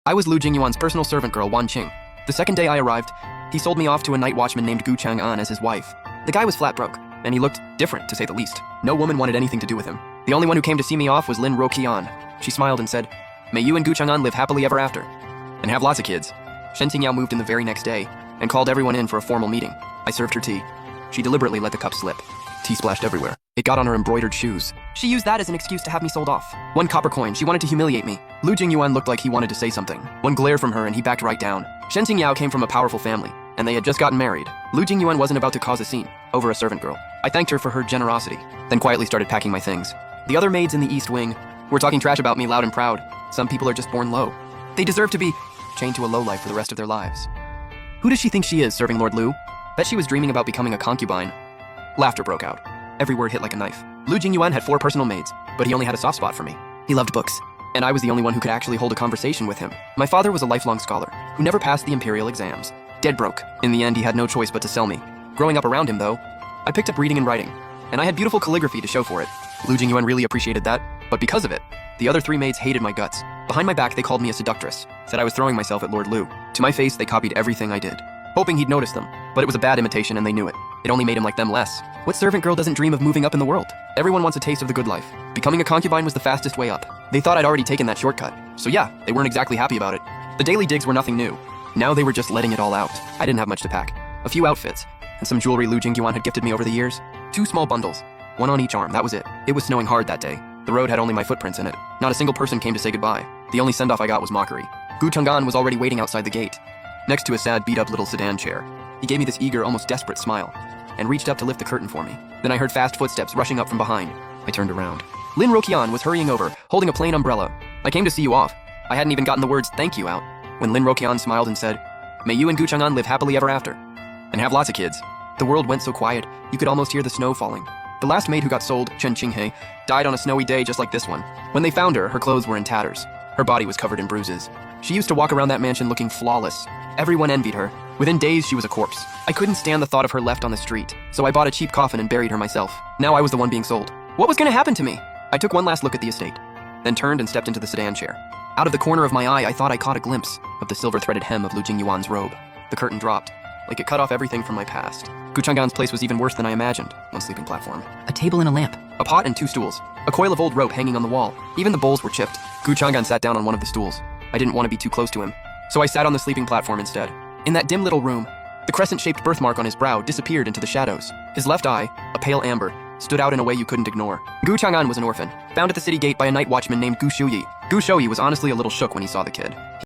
I was Lu Jingyuan's personal servant girl, Wan Qing. The second day I arrived, he sold me off to a night watchman named Gu Chang'an as his wife. The guy was flat broke, and he looked different, to say the least. No woman wanted anything to do with him. The only one who came to see me off was Lin Roqian. She smiled and said, "May you and Gu Chang'an live happily ever after, and have lots of kids." Shen Tingyao moved in the very next day, and called everyone in for a formal meeting. I served her tea. She deliberately let the cup slip. Tea splashed everywhere. It got on her embroidered shoes. She used that as an excuse to have me sold off. 1 copper coin, she wanted to humiliate me. Lu Jingyuan looked like he wanted to say something. One glare from her and he backed right down. Shen Tingyao came from a powerful family, and they had just gotten married. Lu Jingyuan wasn't about to cause a scene over a servant girl. I thanked her for her generosity, then quietly started packing my things. The other maids in the East Wing were talking trash about me loud and proud. Some people are just born low. They deserve to be chained to a low life for the rest of their lives. Who does she think she is, serving Lord Lu? Bet she was dreaming about becoming a concubine. Laughter broke out. Every word hit like a knife. Lu Jingyuan had 4 personal maids, but he only had a soft spot for me. He loved books, and I was the only one who could actually hold a conversation with him. My father was a lifelong scholar, who never passed the imperial exams. Dead broke. In the end, he had no choice but to sell me. Growing up around him, though, I picked up reading and writing, and I had beautiful calligraphy to show for it. Lu Jingyuan really appreciated that, but because of it, the other 3 maids hated my guts. Behind my back, they called me a seductress, said I was throwing myself at Lord Lu. To my face, they copied everything I did, hoping he'd notice them, but it was a bad imitation and they knew it. It only made him like them less. What servant girl doesn't dream of moving up in the world? Everyone wants a taste of the good life. Becoming a concubine was the fastest way up. They thought I'd already taken that shortcut, so yeah, they weren't exactly happy about it. The daily digs were nothing new. Now they were just letting it all out. I didn't have much to pack. A few outfits, and some jewelry Lu Jingyuan had gifted me over the years. 2 small bundles, 1 on each arm, that was it. It was snowing hard that day. The road had only my footprints in it. Not a single person came to say goodbye. The only send-off I got was mockery. Gu Chang'an was already waiting outside the gate, next to a sad, beat-up little sedan chair. He gave me this eager, almost desperate smile, and reached up to lift the curtain for me. Then I heard fast footsteps rushing up from behind. I turned around. Lin Roqian was hurrying over, holding a plain umbrella. "I came to see you off." I hadn't even gotten the words "thank you" out, when Lin Roqian smiled and said, "May you and Gu Chang'an live happily ever after, and have lots of kids." The world went so quiet, you could almost hear the snow falling. The last maid who got sold, Chen Qinghe, died on a snowy day just like this one. When they found her, her clothes were in tatters. Her body was covered in bruises. She used to walk around that mansion looking flawless. Everyone envied her. Within days, she was a corpse. I couldn't stand the thought of her left on the street, so I bought a cheap coffin and buried her myself. Now I was the one being sold. What was gonna happen to me? I took one last look at the estate, then turned and stepped into the sedan chair. Out of the corner of my eye, I thought I caught a glimpse of the silver-threaded hem of Lu Jingyuan's robe. The curtain dropped, like it cut off everything from my past. Gu Chang'an's place was even worse than I imagined. 1 sleeping platform, a table and a lamp, a pot and 2 stools, a coil of old rope hanging on the wall. Even the bowls were chipped. Gu Chang'an sat down on one of the stools. I didn't want to be too close to him, so I sat on the sleeping platform instead. In that dim little room, the crescent-shaped birthmark on his brow disappeared into the shadows. His left eye, a pale amber, stood out in a way you couldn't ignore. Gu Chang'an was an orphan, found at the city gate by a night watchman named Gu Shuyi. Gu Shuyi was honestly a little shook when he saw the kid.